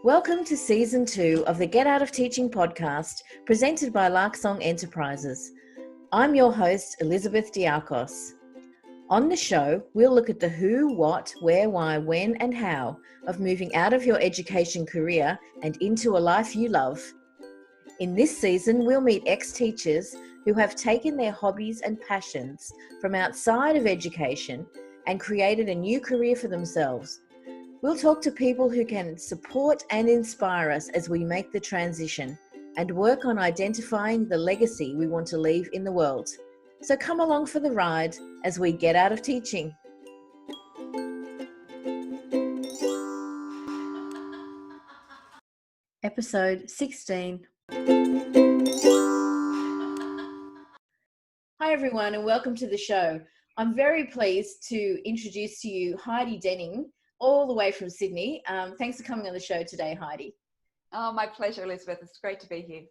Welcome to Season 2 of the Get Out of Teaching podcast, presented by Larksong Enterprises. I'm your host, Elizabeth Diakos. On the show, we'll look at the who, what, where, why, when, and how of moving out of your education career and into a life you love. In this season, we'll meet ex-teachers who have taken their hobbies and passions from outside of education and created a new career for themselves. We'll talk to people who can support and inspire us as we make the transition and work on identifying the legacy we want to leave in the world. So come along for the ride as we get out of teaching. Episode 16. Hi everyone and welcome to the show. I'm very pleased to introduce to you Heidi Denning, all the way from Sydney. Thanks for coming on the show today, Heidi. Oh, my pleasure, Elizabeth. It's great to be here.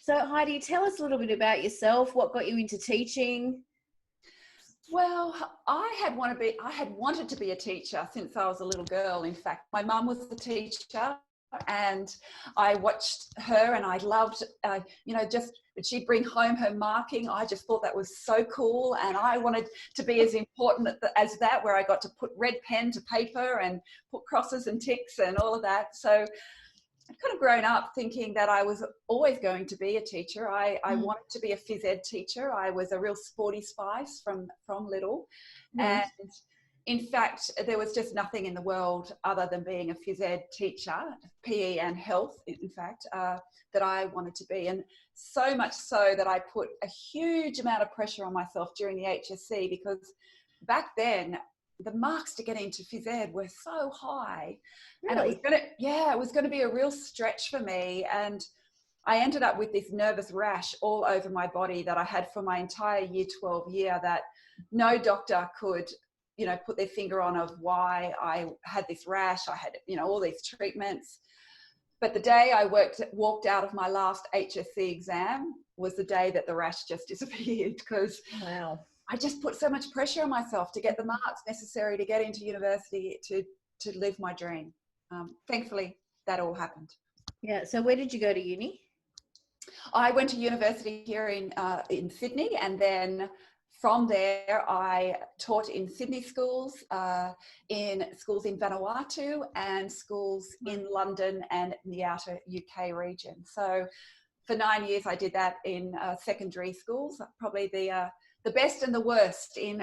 So Heidi, tell us a little bit about yourself. What got you into teaching? Well, I had wanted to be a teacher since I was a little girl. In fact, my mum was a teacher and I watched her and I loved, just she'd bring home her marking. I just thought that was so cool. And I wanted to be as important as that, where I got to put red pen to paper and put crosses and ticks and all of that. So I've kind of grown up thinking that I was always going to be a teacher. I wanted to be a phys ed teacher. I was a real sporty spice from little. And in fact, there was just nothing in the world other than being a phys ed teacher, PE and health, in fact, that I wanted to be. And so much so that I put a huge amount of pressure on myself during the HSC, because back then, the marks to get into phys ed were so high. Really? And it was going to be a real stretch for me. And I ended up with this nervous rash all over my body that I had for my entire year 12 year, that no doctor could, put their finger on of why I had this rash. I had, all these treatments. But the day I walked out of my last HSC exam was the day that the rash just disappeared, because Wow. I just put so much pressure on myself to get the marks necessary to get into university to live my dream. Thankfully, that all happened. Yeah. So where did you go to uni? I went to university here in Sydney, and then from there I taught in Sydney schools, in Vanuatu, and schools in London and in the outer UK region. So for 9 years I did that in secondary schools, probably the best and the worst in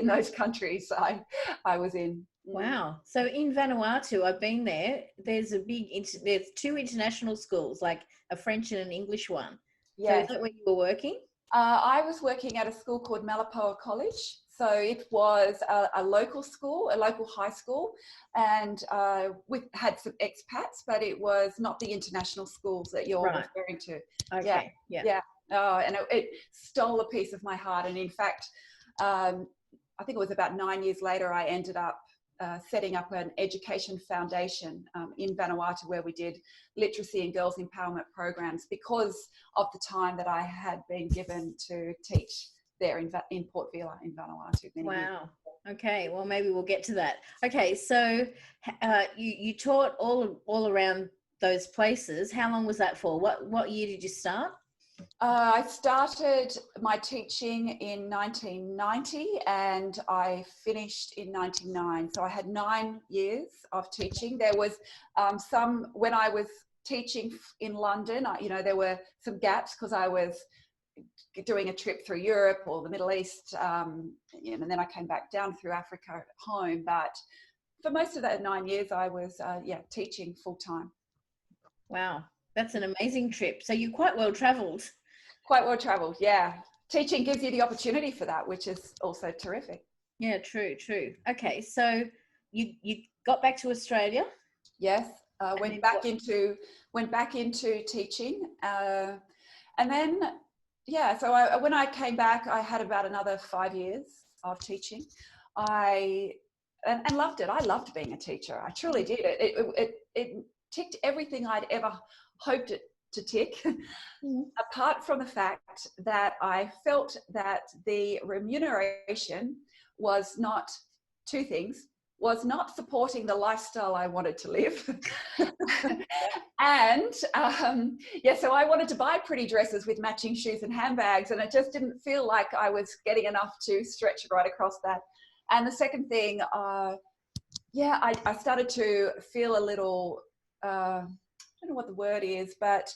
those countries I was in. Wow. So in Vanuatu, I've been there. There's there's two international schools, like a French and an English one. Yes. So is that where you were working? I was working at a school called Malapoa College. So it was a local school, a local high school, and we had some expats, but it was not the international schools that you're referring to. Okay. Yeah. Oh, and it stole a piece of my heart. And in fact, I think it was about 9 years later, I ended up setting up an education foundation in Vanuatu, where we did literacy and girls empowerment programs, because of the time that I had been given to teach there in Port Vila in Vanuatu. Wow. Okay. Well, maybe we'll get to that. Okay. So you taught all around those places. How long was that for? What year did you start? I started my teaching in 1990 and I finished in 99. So I had 9 years of teaching. There was some, when I was teaching in London, there were some gaps because I was doing a trip through Europe or the Middle East, and then I came back down through Africa home. But for most of that 9 years, I was teaching full time. Wow. That's an amazing trip. So you're quite well travelled. Quite well travelled, yeah. Teaching gives you the opportunity for that, which is also terrific. Yeah, true. Okay, so you got back to Australia? Yes, went back into teaching, and then so when I came back, I had about another 5 years of teaching. And loved it. I loved being a teacher. I truly did. It ticked everything I'd ever hoped it to tick, apart from the fact that I felt that the remuneration was not two things. was not supporting the lifestyle I wanted to live. And so I wanted to buy pretty dresses with matching shoes and handbags, and it just didn't feel like I was getting enough to stretch right across that. And the second thing, I started to feel a little, I don't know what the word is, but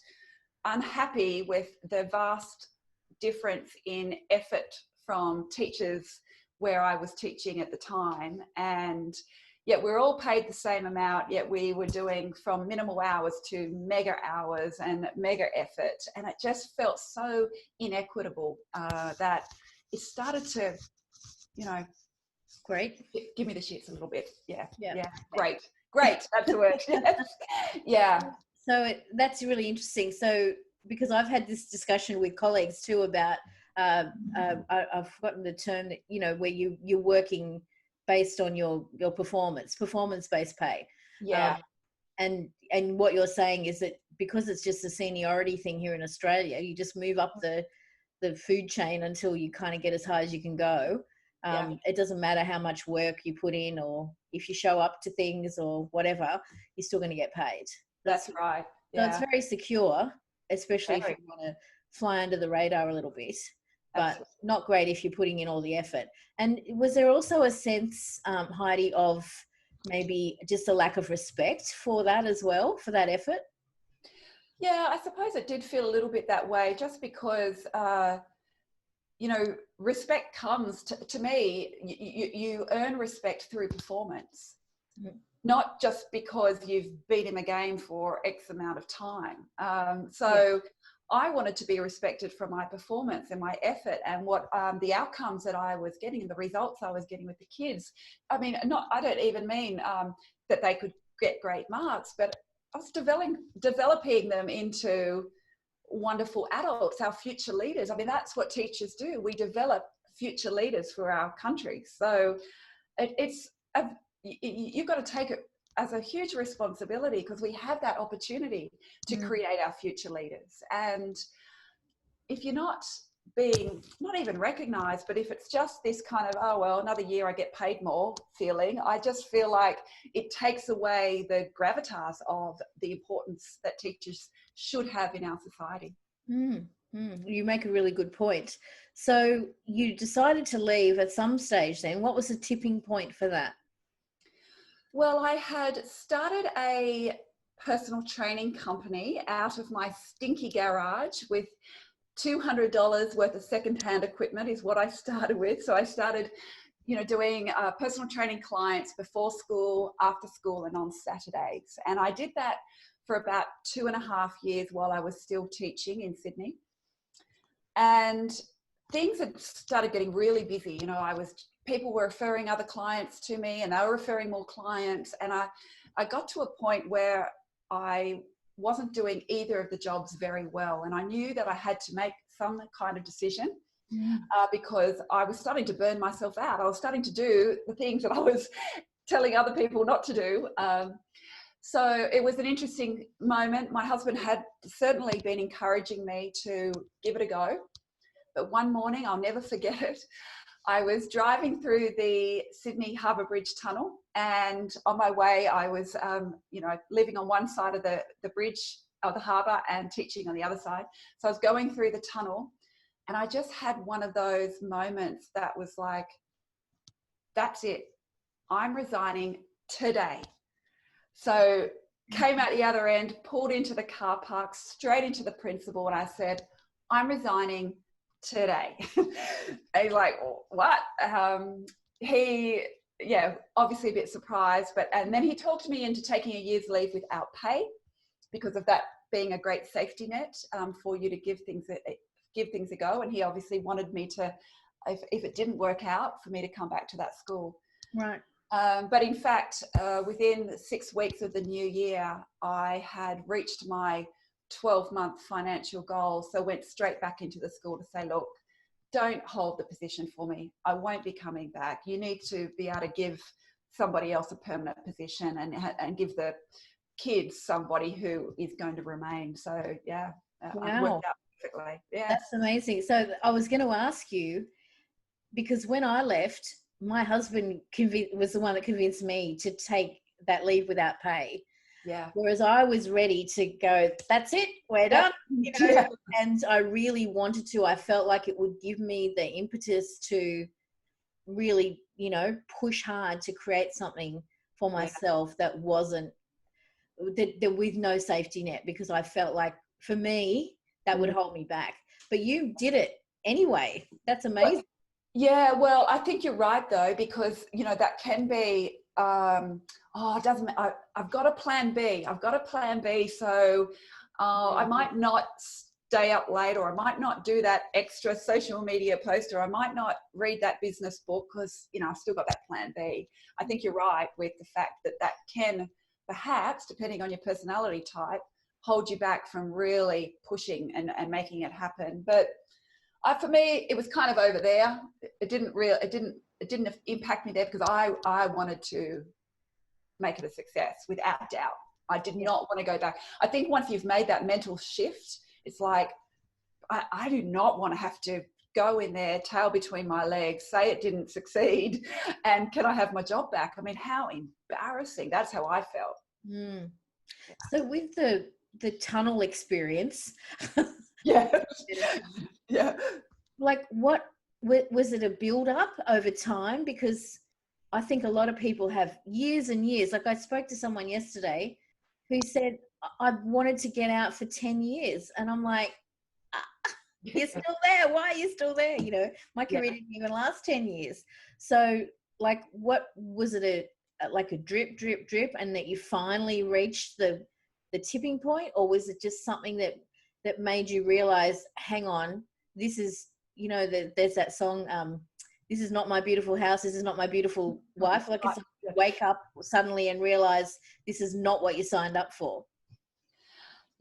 unhappy with the vast difference in effort from teachers where I was teaching at the time. And yet we're all paid the same amount, yet we were doing from minimal hours to mega hours and mega effort. And it just felt so inequitable that it started to, Great. give me the shits a little bit. Yeah. Great. That's the word. Yeah. So that's really interesting. So, because I've had this discussion with colleagues too about, I've forgotten the term that, where you're working based on your performance-based pay. Yeah. And what you're saying is that because it's just a seniority thing here in Australia, you just move up the food chain until you kind of get as high as you can go. It doesn't matter how much work you put in, or if you show up to things or whatever, you're still going to get paid. That's right. So it's very secure, especially if you want to fly under the radar a little bit, but Absolutely. Not great if you're putting in all the effort. And was there also a sense, Heidi, of maybe just a lack of respect for that as well, for that effort? Yeah, I suppose it did feel a little bit that way, just because, respect comes to me, you earn respect through performance. Mm-hmm. Not just because you've been in the game for X amount of time. I wanted to be respected for my performance and my effort and what the outcomes that I was getting and the results I was getting with the kids. I mean, I don't even mean that they could get great marks, but I was developing them into wonderful adults, our future leaders. I mean, that's what teachers do. We develop future leaders for our country. So you've got to take it as a huge responsibility, because we have that opportunity to create our future leaders. And if you're not even recognized, but if it's just this kind of, oh, well, another year I get paid more feeling, I just feel like it takes away the gravitas of the importance that teachers should have in our society. You make a really good point. So you decided to leave at some stage then. What was the tipping point for that? Well, I had started a personal training company out of my stinky garage with $200 worth of secondhand equipment is what I started with. So I started, doing personal training clients before school, after school, and on Saturdays. And I did that for about 2.5 years while I was still teaching in Sydney. And things had started getting really busy. People were referring other clients to me, and they were referring more clients. And I got to a point where I wasn't doing either of the jobs very well. And I knew that I had to make some kind of decision because I was starting to burn myself out. I was starting to do the things that I was telling other people not to do. So it was an interesting moment. My husband had certainly been encouraging me to give it a go. But one morning, I'll never forget it, I was driving through the Sydney Harbour Bridge tunnel, and on my way I was, living on one side of the bridge of the harbour and teaching on the other side. So I was going through the tunnel, and I just had one of those moments that was like, that's it. I'm resigning today. So came out the other end, pulled into the car park, straight into the principal, and I said, I'm resigning today. And he's like, what? He obviously a bit surprised, and then he talked me into taking a year's leave without pay, because of that being a great safety net for you to give things a go. And he obviously wanted me to, if it didn't work out, for me to come back to that school. Right. But in fact, within 6 weeks of the new year, I had reached my 12-month financial goal. So went straight back into the school to say, look, don't hold the position for me. I won't be coming back. You need to be able to give somebody else a permanent position and give the kids somebody who is going to remain. So wow. It worked out perfectly. Yeah. That's amazing. So I was going to ask you, because when I left, my husband was the one that convinced me to take that leave without pay. Yeah. Whereas I was ready to go, that's it, we're done. You know? Yeah. And I really wanted to. I felt like it would give me the impetus to really, you know, push hard to create something for myself that wasn't, that with no safety net, because I felt like for me, that would hold me back. But you did it anyway. That's amazing. Yeah, well, I think you're right though, because you know that can be it doesn't, I've got a plan B. I've got a plan B, so I might not stay up late, or I might not do that extra social media post, or I might not read that business book because, you know, I've still got that plan B. I think you're right with the fact that that can perhaps, depending on your personality type, hold you back from really pushing and making it happen. But for me, it was kind of over there. It didn't impact me there because I wanted to make it a success without doubt. I did not want to go back. I think once you've made that mental shift, it's like, I do not want to have to go in there, tail between my legs, say it didn't succeed, and can I have my job back? I mean, how embarrassing. That's how I felt. Mm. So with the tunnel experience, Yeah. Yeah. like what was it, a build up over time? Because I think a lot of people have years and years. Like I spoke to someone yesterday who said, I've wanted to get out for 10 years. And I'm like, you're still there. Why are you still there? You know, my career didn't even last 10 years. So like, what was it, like a drip, drip, drip, and that you finally reached the tipping point? Or was it just something that made you realize, hang on, this is, you know, there's that song, this is not my beautiful house, this is not my beautiful wife. Like it's wake up suddenly and realize this is not what you signed up for.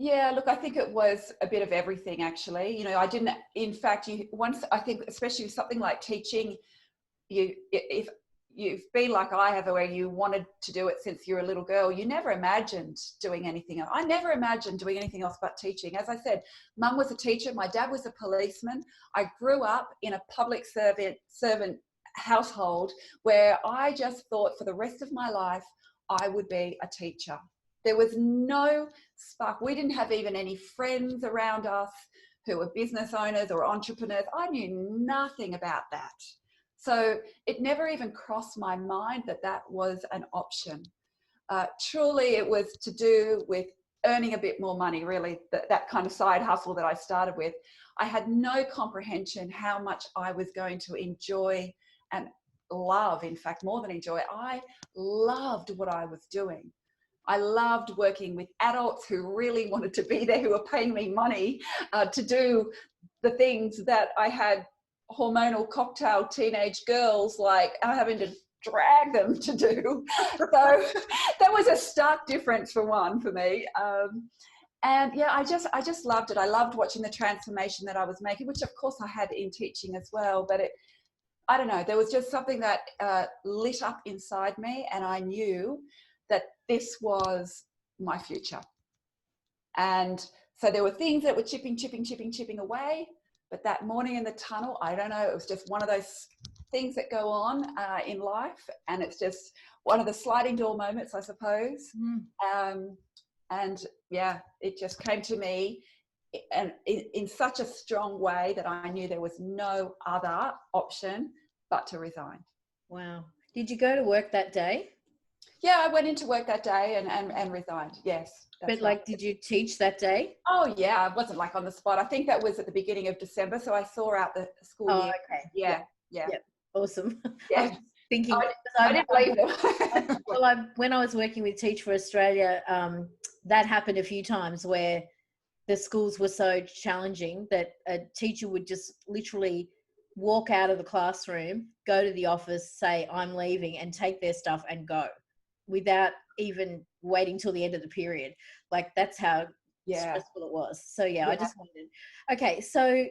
Yeah, look, I think it was a bit of everything, actually. You know, I didn't, in fact, once, I think, especially with something like teaching, if you've been like I have, where you wanted to do it since you were a little girl, you never imagined doing anything else. I never imagined doing anything else but teaching. As I said, Mum was a teacher, my dad was a policeman. I grew up in a public servant household where I just thought for the rest of my life, I would be a teacher. There was no spark. We didn't have even any friends around us who were business owners or entrepreneurs. I knew nothing about that. So it never even crossed my mind that that was an option. Truly, it was to do with earning a bit more money, really, that kind of side hustle that I started with. I had no comprehension how much I was going to enjoy and love. In fact, more than enjoy, I loved what I was doing. I loved working with adults who really wanted to be there, who were paying me money to do the things that I had hormonal cocktail teenage girls like having to drag them to do. So that was a stark difference for me. And yeah, I just loved it. I loved watching the transformation that I was making, which of course I had in teaching as well. But I don't know, there was just something that lit up inside me, and I knew that this was my future. And so there were things that were chipping away. But that morning in the tunnel, I don't know, it was just one of those things that go on in life. And it's just one of the sliding door moments, I suppose. And yeah, it just came to me and in such a strong way that I knew there was no other option but to resign. Wow. Did you go to work that day? Yeah, I went into work that day and resigned. Yes. But like, did you teach that day? Oh yeah, I wasn't like on the spot. I think that was at the beginning of December, so I saw out the school year. Okay. Yeah. Awesome. Yeah. I was thinking, I didn't leave them. well, when I was working with Teach for Australia, that happened a few times where the schools were so challenging that a teacher would just literally walk out of the classroom, go to the office, say, I'm leaving, and take their stuff and go without even waiting till the end of the period. Like that's how stressful it was. So I just wondered, okay, so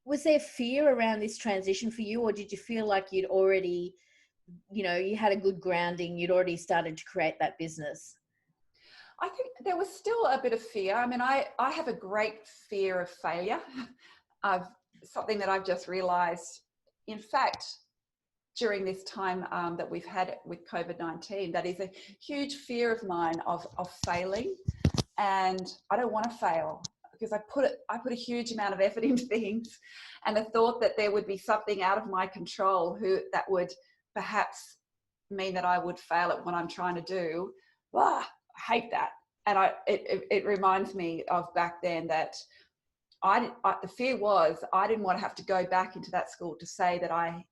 was there fear around this transition for you, or did you feel like you'd already, you know, you had a good grounding, you'd already started to create that business? I think there was still a bit of fear. I mean, I have a great fear of failure. Something that I've just realized, in fact, during this time that we've had with COVID-19. That is a huge fear of mine of failing, and I don't want to fail because I put a huge amount of effort into things, and the thought that there would be something out of my control that would perhaps mean that I would fail at what I'm trying to do. I hate that. And it reminds me of back then that the fear was I didn't want to have to go back into that school to say that I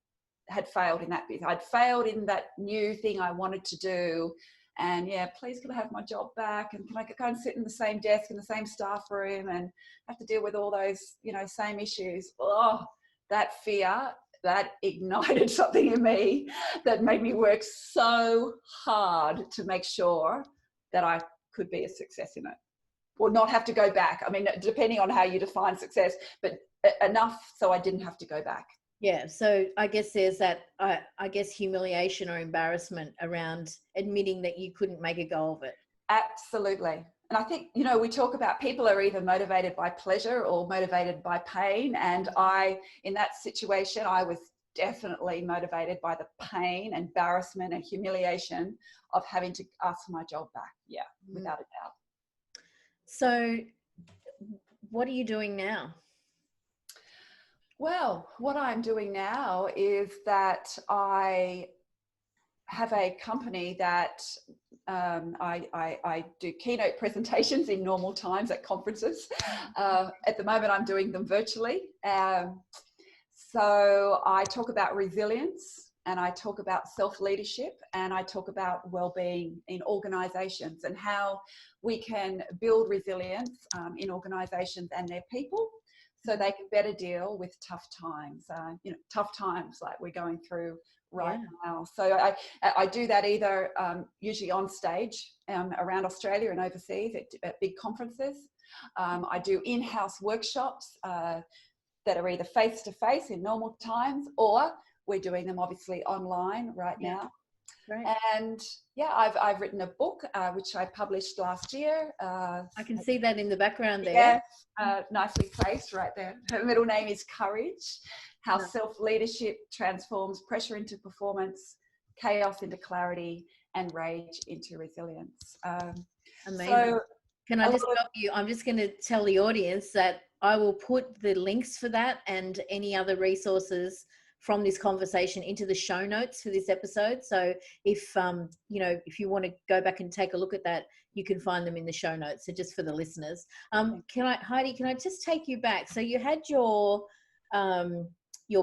had failed in that business. I'd failed in that new thing I wanted to do. And yeah, please can I have my job back? And can I go and sit in the same desk in the same staff room and have to deal with all those, same issues? Oh, that fear, that ignited something in me that made me work so hard to make sure that I could be a success in it, or not have to go back. I mean, depending on how you define success, but enough so I didn't have to go back. Yeah. So I guess there's that, humiliation or embarrassment around admitting that you couldn't make a go of it. Absolutely. And I think, we talk about people are either motivated by pleasure or motivated by pain. And in that situation, I was definitely motivated by the pain, embarrassment and humiliation of having to ask for my job back. Yeah, without a doubt. So what are you doing now? Well, what I'm doing now is that I have a company that I do keynote presentations in normal times at conferences. At the moment, I'm doing them virtually. So I talk about resilience, and I talk about self-leadership, and I talk about well-being in organizations and how we can build resilience in organizations and their people so they can better deal with tough times, tough times like we're going through right now. So I do that either usually on stage around Australia and overseas at big conferences. I do in-house workshops that are either face-to-face in normal times, or we're doing them obviously online right now. Right. And yeah, I've written a book which I published last year. I can see that in the background there. Yeah, nicely placed right there. Her middle name is Courage: How Self-Leadership Transforms Pressure into Performance, Chaos into Clarity, and Rage into Resilience. Amazing. So, can I just stop you? I'm just going to tell the audience that I will put the links for that and any other resources from this conversation into the show notes for this episode. So if if you want to go back and take a look at that, you can find them in the show notes. So just for the listeners, Heidi, can I just take you back? So you had your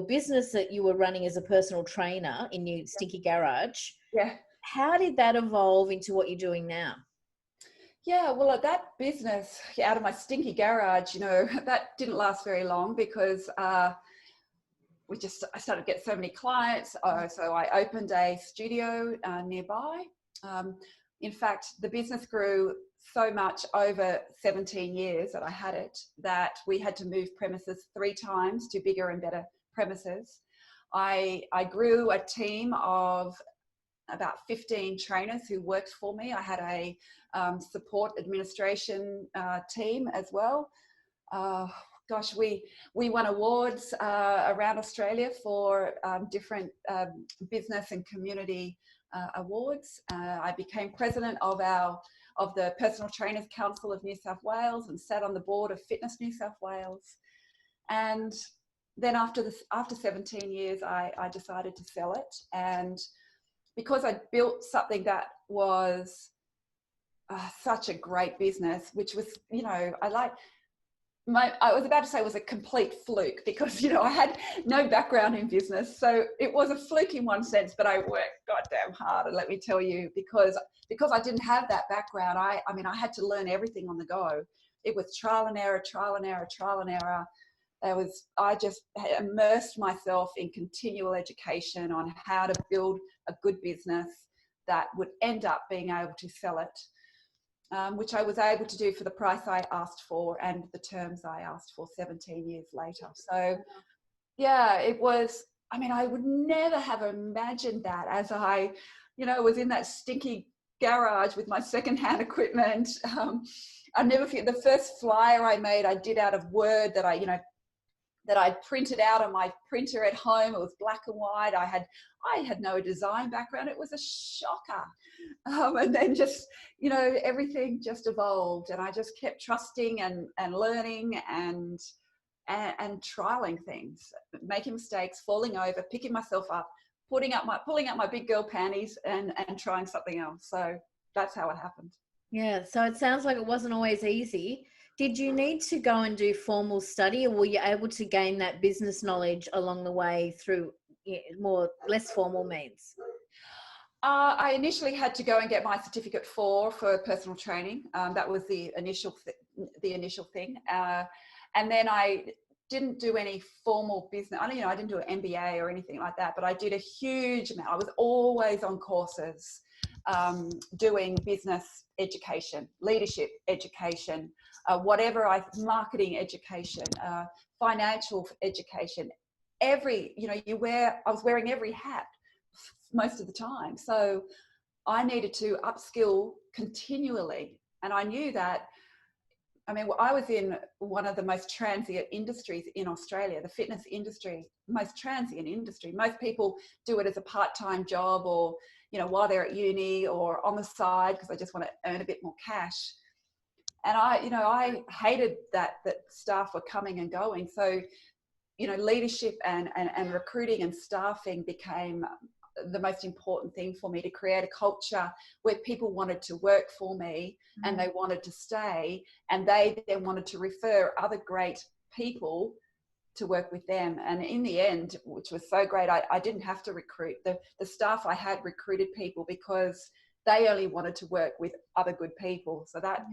business that you were running as a personal trainer in your stinky garage. Yeah. How did that evolve into what you're doing now? Yeah, well, that business out of my stinky garage, that didn't last very long because I started to get so many clients. So I opened a studio nearby. In fact, the business grew so much over 17 years that I had it, that we had to move premises 3 times to bigger and better premises. I grew a team of about 15 trainers who worked for me. I had a support administration team as well. Gosh, we won awards around Australia for different business and community awards. I became president of the Personal Trainers Council of New South Wales and sat on the board of Fitness New South Wales. And then after 17 years, I decided to sell it. And because I built something that was such a great business, which was, I was about to say it was a complete fluke because, I had no background in business. So it was a fluke in one sense, but I worked goddamn hard. And let me tell you, because I didn't have that background, I had to learn everything on the go. It was trial and error, trial and error, trial and error. I just immersed myself in continual education on how to build a good business that would end up being able to sell it. Which I was able to do for the price I asked for and the terms I asked for 17 years later. So yeah, it was, I would never have imagined that as I, was in that stinky garage with my secondhand equipment. I never forget the first flyer I made, I did out of Word that I that I'd printed out on my printer at home. It was black and white. I had no design background. It was a shocker. And then just, everything just evolved, and I just kept trusting and learning and trialing things, making mistakes, falling over, picking myself up, pulling up my big girl panties and trying something else. So that's how it happened. Yeah. So it sounds like it wasn't always easy. Did you need to go and do formal study, or were you able to gain that business knowledge along the way through less formal means? I initially had to go and get my certificate for personal training. That was the initial thing. And then I didn't do any formal business. I didn't do an MBA or anything like that, but I did a huge amount. I was always on courses, doing business education, leadership education, marketing education, financial education. I was wearing every hat most of the time. So I needed to upskill continually. And I knew that, I was in one of the most transient industries in Australia, the fitness industry, most transient industry. Most people do it as a part-time job, or, while they're at uni, or on the side because they just want to earn a bit more cash. And I hated that staff were coming and going. So, leadership and recruiting and staffing became the most important thing for me, to create a culture where people wanted to work for me and they wanted to stay, and they then wanted to refer other great people to work with them. And in the end, which was so great, I didn't have to recruit. The staff I had recruited people because they only wanted to work with other good people. So that,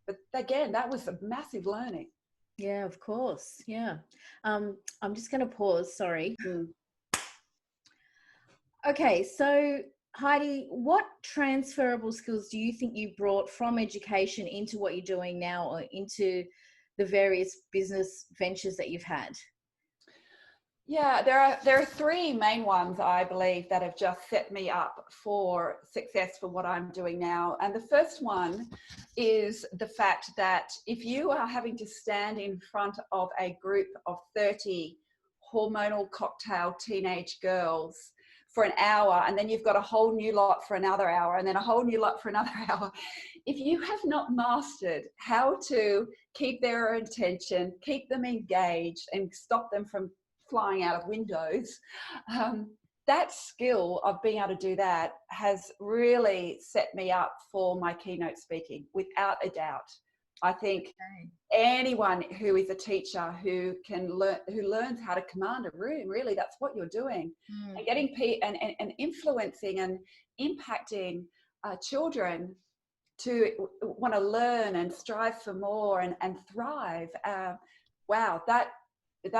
but again, that was a massive learning. Yeah, of course. Yeah. I'm just going to pause. Sorry. Okay. So Heidi, what transferable skills do you think you brought from education into what you're doing now, or into the various business ventures that you've had? Yeah, there are three main ones, I believe, that have just set me up for success for what I'm doing now. And the first one is the fact that if you are having to stand in front of a group of 30 hormonal cocktail teenage girls for an hour, and then you've got a whole new lot for another hour, and then a whole new lot for another hour, if you have not mastered how to keep their attention, keep them engaged, and stop them from flying out of windows, that skill of being able to do that has really set me up for my keynote speaking, without a doubt. I think anyone who is a teacher who learns how to command a room, really, that's what you're doing. And getting and influencing and impacting children to want to learn and strive for more and thrive. Wow, that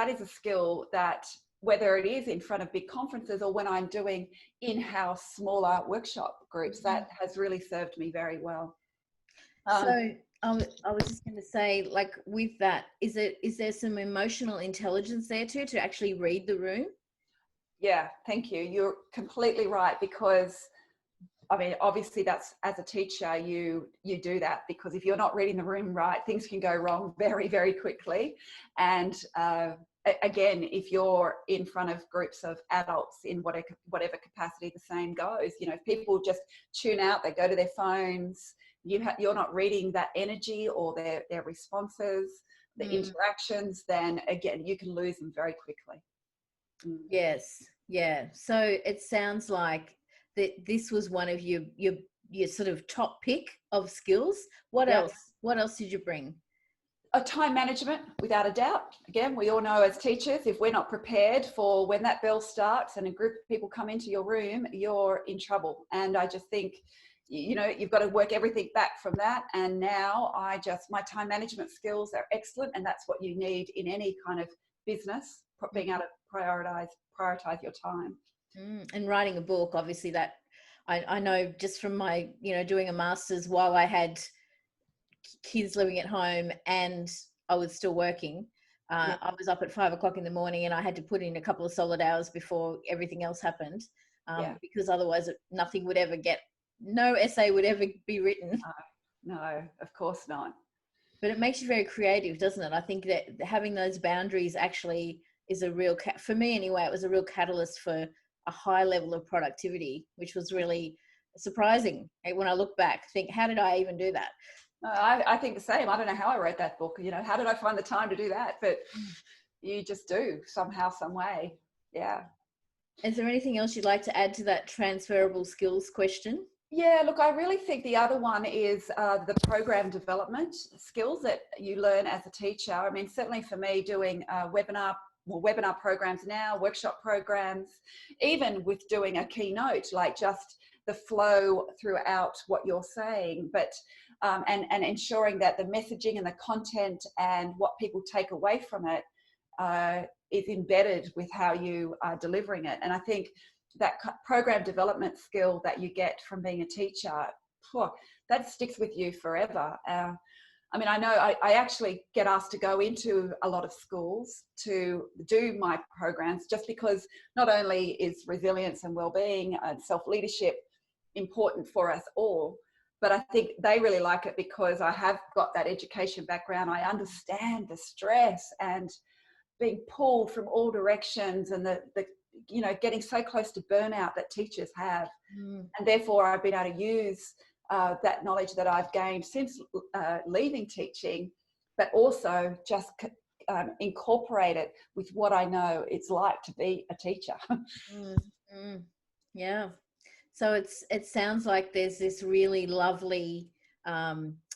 is a skill that, whether it is in front of big conferences or when I'm doing in-house smaller workshop groups, that has really served me very well. So I was just going to say, like, with that, is there some emotional intelligence there too, to actually read the room? Yeah, thank you. You're completely right, because obviously that's, as a teacher, you do that, because if you're not reading the room right, things can go wrong very, very quickly. And again, if you're in front of groups of adults in whatever capacity, the same goes. If people just tune out, they go to their phones, you're not reading that energy or their responses, the interactions, then again, you can lose them very quickly. Yes. Yeah. So it sounds like that this was one of your sort of top pick of skills. What else did you bring? Time management, without a doubt. Again, we all know as teachers, if we're not prepared for when that bell starts and a group of people come into your room, you're in trouble. And I just think, you've got to work everything back from that. And now my time management skills are excellent. And that's what you need in any kind of business, being able to prioritize your time. And writing a book, obviously, that I know just from my, doing a master's while I had kids living at home and I was still working. I was up at 5 o'clock in the morning, and I had to put in a couple of solid hours before everything else happened, because otherwise nothing would no essay would ever be written. No, of course not. But it makes you very creative, doesn't it? I think that having those boundaries actually is a real, for me anyway, it was a real catalyst for a high level of productivity, which was really surprising. When I look back, think, how did I even do that? I think the same. I don't know how I wrote that book. You know, how did I find the time to do that? But you just do somehow, some way. Yeah. Is there anything else you'd like to add to that transferable skills question? Yeah, look, I really think the other one is the program development skills that you learn as a teacher. I mean, certainly for me, doing webinar programs now, workshop programs, even with doing a keynote, like just the flow throughout what you're saying, but and ensuring that the messaging and the content and what people take away from it is embedded with how you are delivering it. And I think that program development skill that you get from being a teacher, that sticks with you forever. I mean, I know I actually get asked to go into a lot of schools to do my programs, just because not only is resilience and well-being and self-leadership important for us all, but I think they really like it because I have got that education background. I understand the stress and being pulled from all directions, and the you know, getting so close to burnout that teachers have. And therefore I've been able to use that knowledge that I've gained since leaving teaching, but also just incorporate it with what I know it's like to be a teacher. Yeah. So it sounds like there's this really lovely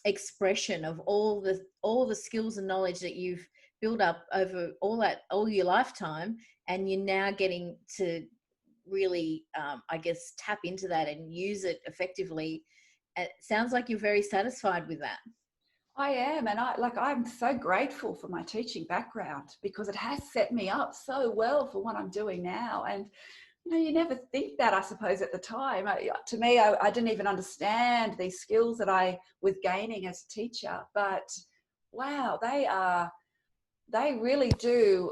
expression of all the skills and knowledge that you've built up over all your lifetime, and you're now getting to really, I guess, tap into that and use it effectively. It sounds like you're very satisfied with that. I am, and I'm so grateful for my teaching background, because it has set me up so well for what I'm doing now. And you know, you never think that, I suppose, at the time. To me, I didn't even understand these skills that I was gaining as a teacher. But wow, they really do.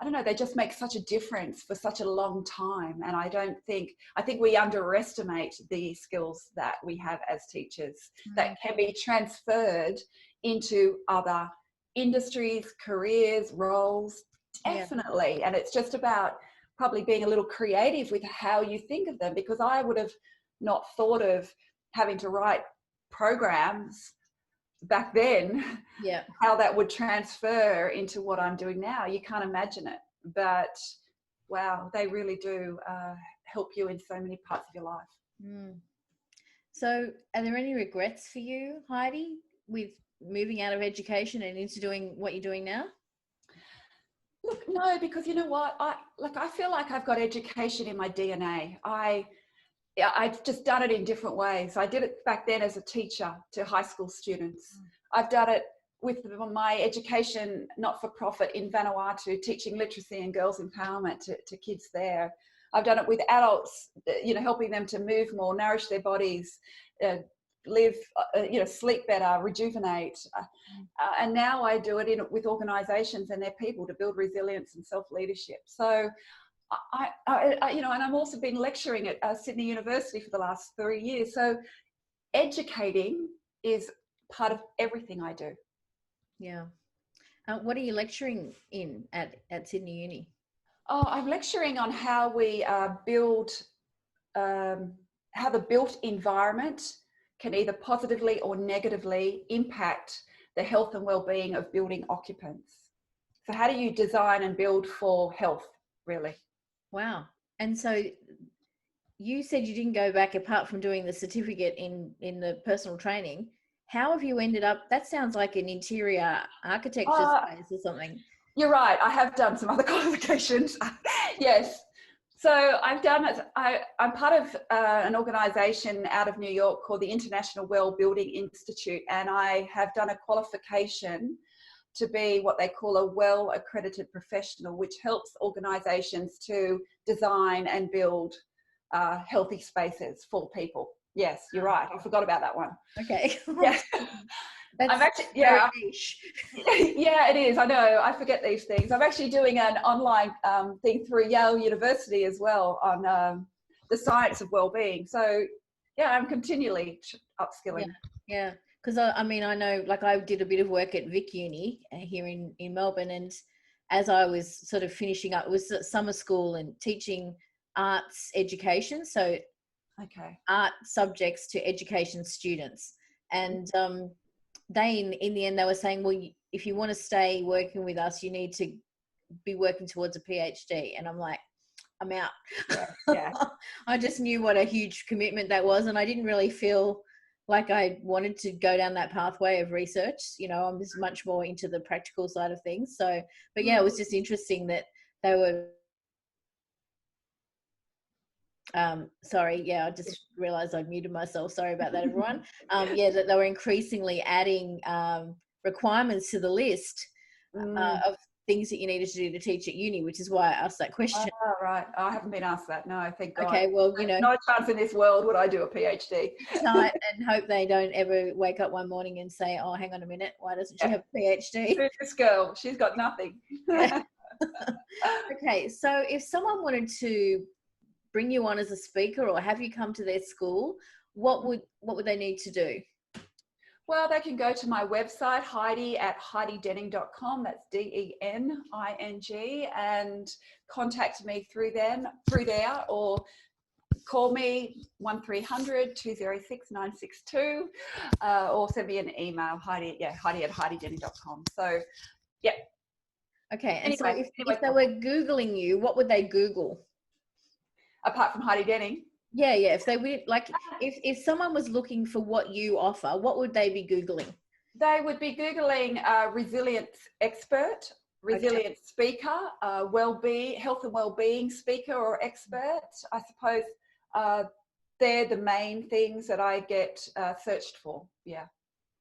I don't know, they just make such a difference for such a long time. And I think we underestimate the skills that we have as teachers that can be transferred into other industries, careers, roles, definitely. And it's just about probably being a little creative with how you think of them, because I would have not thought of having to write programs back then, how that would transfer into what I'm doing now. You can't imagine it, but wow, they really do help you in so many parts of your life. So are there any regrets for you, Heidi, with moving out of education and into doing what you're doing now? Look, no, because you know what, I feel like I've got education in my DNA. I've just done it in different ways. I did it back then as a teacher to high school students. I've done it with my education not-for-profit in Vanuatu, teaching literacy and girls empowerment to kids there. I've done it with adults, you know, helping them to move more, nourish their bodies, live, you know, sleep better, rejuvenate. And now I do it with organizations and their people to build resilience and self-leadership. So I you know, and I've also been lecturing at Sydney University for the last 3 years. So educating is part of everything I do. Yeah. What are you lecturing in at Sydney Uni? Oh, I'm lecturing on how we build, how the built environment can either positively or negatively impact the health and well-being of building occupants. So how do you design and build for health, really? Wow. And so you said you didn't go back, apart from doing the certificate in the personal training. How have you ended up? That sounds like an interior architecture space or something. You're right. I have done some other qualifications. Yes. So I've done it. I'm part of an organization out of New York called the International Wellbeing Institute, and I have done a qualification to be what they call a well-accredited professional, which helps organizations to design and build healthy spaces for people. Yes, you're right. I forgot about that one. Okay. Yeah. I'm actually, yeah. Niche. Yeah, it is. I know. I forget these things. I'm actually doing an online thing through Yale University as well on the science of well-being. So yeah, I'm continually upskilling. Yeah. because I mean, I know, like, I did a bit of work at Vic Uni here in Melbourne, and as I was sort of finishing up, it was at summer school and teaching arts education, so Okay. art subjects to education students. And they, in the end, they were saying, well, if you want to stay working with us, you need to be working towards a PhD. And I'm like, I'm out. Yeah. I just knew what a huge commitment that was, and I didn't really feel like I wanted to go down that pathway of research. You know, I'm just much more into the practical side of things. So, but yeah, it was just interesting that they were sorry, yeah, I just realized I'd muted myself. Sorry about that, everyone. Yeah, that they were increasingly adding requirements to the list of things that you needed to do to teach at uni, which is why I asked that question. Oh, right. I haven't been asked that. No, thank God. Okay, well, you know, no chance in this world would I do a PhD. tight, and hope they don't ever wake up one morning and say, oh, hang on a minute, why doesn't she have a PhD? Who's this girl? She's got nothing. Yeah. Okay, so if someone wanted to bring you on as a speaker or have you come to their school, what would they need to do? Well, they can go to my website, Heidi at heididenning.com. That's DENING, and contact me through there, or call me 1300 206 962, or send me an email, Heidi at heididenning.com. So, yeah. Okay, and anyway, so if they were Googling you, what would they Google? Apart from Heidi Denning? Yeah, if they would, like, if someone was looking for what you offer, what would they be Googling? They would be Googling resilience expert, resilience speaker, well-being, health and well-being speaker or expert. I suppose they're the main things that I get searched for. Yeah.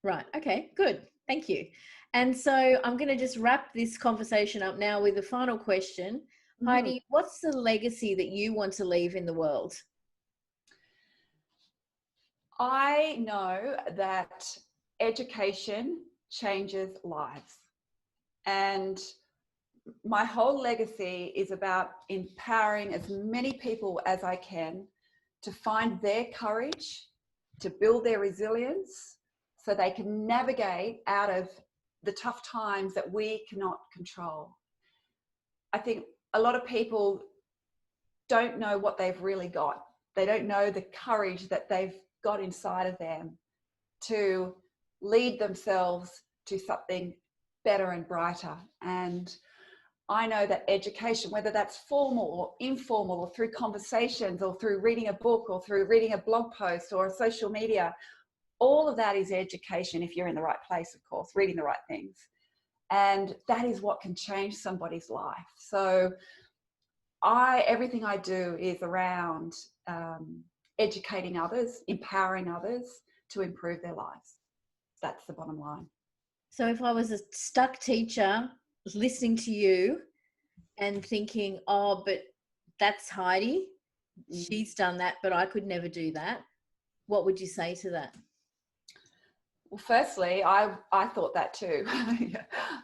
Right. Okay, good. Thank you. And so I'm going to just wrap this conversation up now with the final question. Heidi, what's the legacy that you want to leave in the world? I know that education changes lives, and my whole legacy is about empowering as many people as I can to find their courage, to build their resilience, so they can navigate out of the tough times that we cannot control. I think a lot of people don't know what they've really got. They don't know the courage that they've got inside of them to lead themselves to something better and brighter. And I know that education, whether that's formal or informal or through conversations or through reading a book or through reading a blog post or social media, all of that is education if you're in the right place, of course, reading the right things. And that is what can change somebody's life. So everything I do is around educating others, empowering others to improve their lives. That's the bottom line. So if I was a stuck teacher listening to you and thinking, oh, but that's Heidi, she's done that, but I could never do that, what would you say to that? Well, firstly, I thought that too.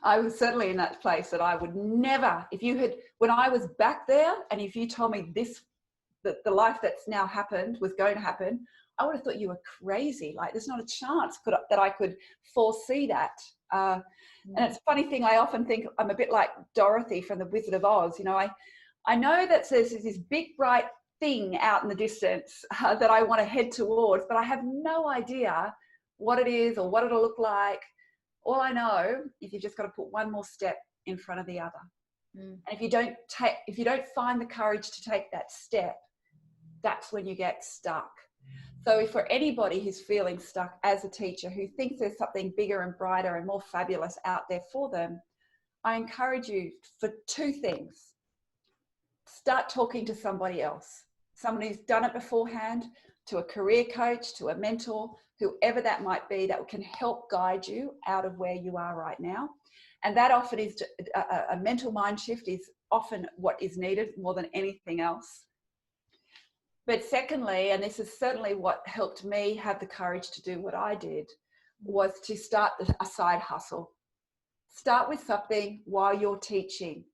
I was certainly in that place that I would never, when I was back there, and if you told me that the life that's now happened was going to happen, I would have thought you were crazy. Like, there's not a chance that I could foresee that. And it's a funny thing, I often think I'm a bit like Dorothy from The Wizard of Oz. You know, I know that there's this big bright thing out in the distance that I want to head towards, but I have no idea what it is or what it'll look like. All I know is you've just got to put one more step in front of the other. And if you don't find the courage to take that step, that's when you get stuck. So if for anybody who's feeling stuck as a teacher, who thinks there's something bigger and brighter and more fabulous out there for them, I encourage you for two things. Start talking to somebody else, someone who's done it beforehand, to a career coach, to a mentor, whoever that might be, that can help guide you out of where you are right now. And that often is a mental mind shift is often what is needed more than anything else. But secondly, and this is certainly what helped me have the courage to do what I did, was to start a side hustle. Start with something while you're teaching.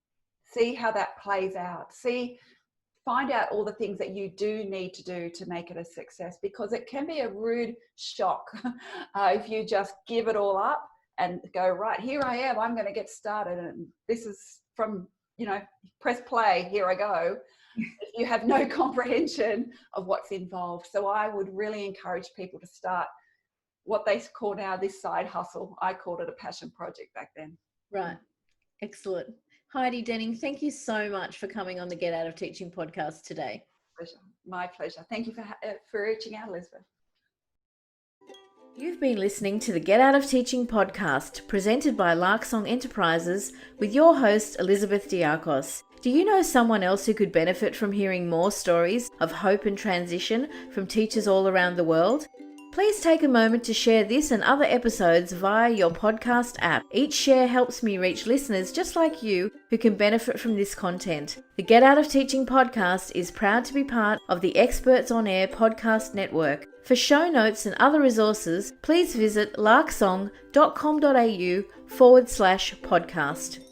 See how that plays out. find out all the things that you do need to do to make it a success, because it can be a rude shock if you just give it all up and go, right, here I am, I'm going to get started, and this is from, press play, here I go. If you have no comprehension of what's involved. So I would really encourage people to start what they call now this side hustle. I called it a passion project back then. Right. Excellent. Heidi Denning, thank you so much for coming on the Get Out of Teaching podcast today. Pleasure. My pleasure. Thank you for reaching out, Elizabeth. You've been listening to the Get Out of Teaching podcast, presented by Larksong Enterprises, with your host, Elizabeth Diakos. Do you know someone else who could benefit from hearing more stories of hope and transition from teachers all around the world? Please take a moment to share this and other episodes via your podcast app. Each share helps me reach listeners just like you who can benefit from this content. The Get Out of Teaching podcast is proud to be part of the Experts on Air podcast network. For show notes and other resources, please visit larksong.com.au/podcast.